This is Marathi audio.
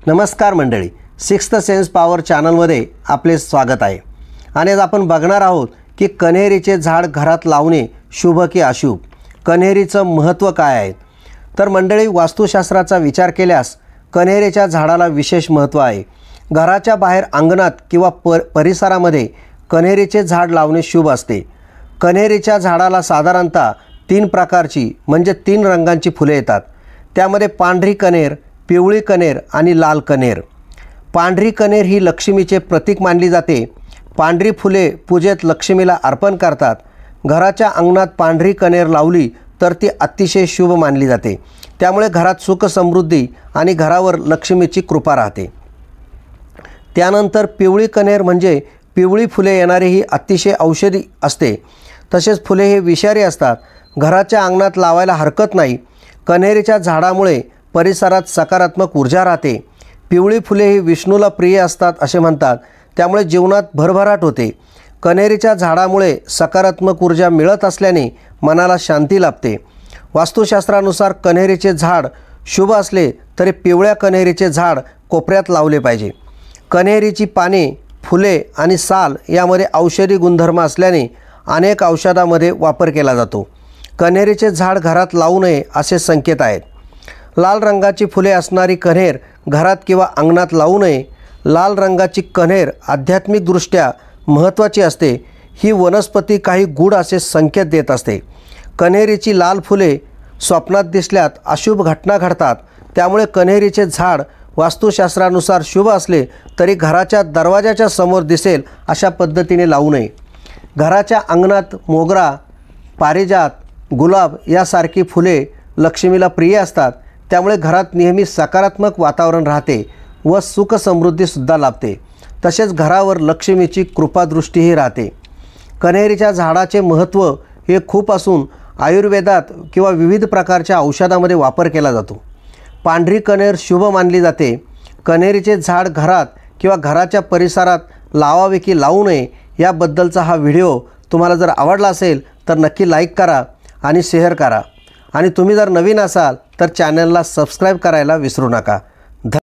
नमस्कार मंडळी, सिक्स्थ सेन्स पॉवर चॅनलमध्ये आपले स्वागत आहे। आणि आज आपण बघणार आहोत की कन्हेरीचे झाड घरात लावणे शुभ की अशुभ, कन्हेरीचं महत्त्व काय आहे। तर मंडळी, वास्तुशास्त्राचा विचार केल्यास कन्हेरीच्या झाडाला विशेष महत्त्व आहे। घराच्या बाहेर अंगणात किंवा परिसरामध्ये कन्हेरीचे झाड लावणे शुभ असते। कन्हेरीच्या झाडाला साधारणतः 3 प्रकारची म्हणजे 3 रंगांची फुले येतात। त्यामध्ये पांढरी कण्हेर, पिवळी कण्हेर आणि लाल कण्हेर। पांढरी कण्हेर ही लक्ष्मीचे प्रतीक मानली जाते। पांढरी फुले पूजेत लक्ष्मीला अर्पण करतात। घराच्या अंगणात पांढरी कण्हेर लावली तर ती अतिशय शुभ मानली जाते। त्यामुळे घरात सुख समृद्धी आणि घरावर लक्ष्मीची कृपा राहते। त्यानंतर पिवळी कण्हेर म्हणजे पिवळी फुले येणारी ही अतिशय औषधी असते। तसेच फुले हे विषारी असतात, घराच्या अंगणात लावायला हरकत नाही। कन्हेरीच्या झाडामुळे परिसरात सकारात्मक ऊर्जा राहते। पिवळी फुले ही विष्णूला प्रिय असतात असे म्हणतात, त्यामुळे जीवनात भरभराट होते। कन्हेरीच्या झाडामुळे सकारात्मक ऊर्जा मिळत असल्याने मनाला शांती लाभते। वास्तुशास्त्रानुसार कन्हेरीचे झाड शुभ असले तरी पिवळ्या कन्हेरीचे झाड कोपऱ्यात लावले पाहिजे। कन्हेरीची पाने, फुले आणि साल यामध्ये औषधी गुणधर्म असल्याने अनेक औषधामध्ये वापर केला जातो। कन्हेरीचे झाड घरात लावू नये असे संकेत आहेत। लाल रंगाची फुले असणारी कण्हेर घरात किंवा अंगणात लावू नये। लाल रंगाची कण्हेर आध्यात्मिकदृष्ट्या महत्त्वाची असते। ही वनस्पती काही गूढ असे संकेत देत असते। कन्हेरीची लाल फुले स्वप्नात दिसल्यात अशुभ घटना घडतात। त्यामुळे कन्हेरीचे झाड वास्तुशास्त्रानुसार शुभ असले तरी घराच्या दरवाजाच्या समोर दिसेल अशा पद्धतीने लावू नये। घराच्या अंगणात मोगरा, पारिजात, गुलाब यासारखी फुले लक्ष्मीला प्रिय असतात। त्यामुळे घरात नेहमी सकारात्मक वातावरण राहते व सुख समृद्धीसुद्धा लाभते। तसेच घरावर लक्ष्मीची कृपादृष्टीही राहते। कन्हेरीच्या झाडाचे महत्त्व हे खूप असून आयुर्वेदात किंवा विविध प्रकारच्या औषधामध्ये वापर केला जातो। पांढरी कण्हेर शुभ मानली जाते। कन्हेरीचे झाड घरात किंवा घराच्या परिसरात लावावे की लावू नये याबद्दलचा हा व्हिडिओ तुम्हाला जर आवडला असेल तर नक्की लाईक करा आणि शेअर करा। आणि तुम्ही जर नवीन असाल तर चॅनलला सबस्क्राईब करायला विसरू नका।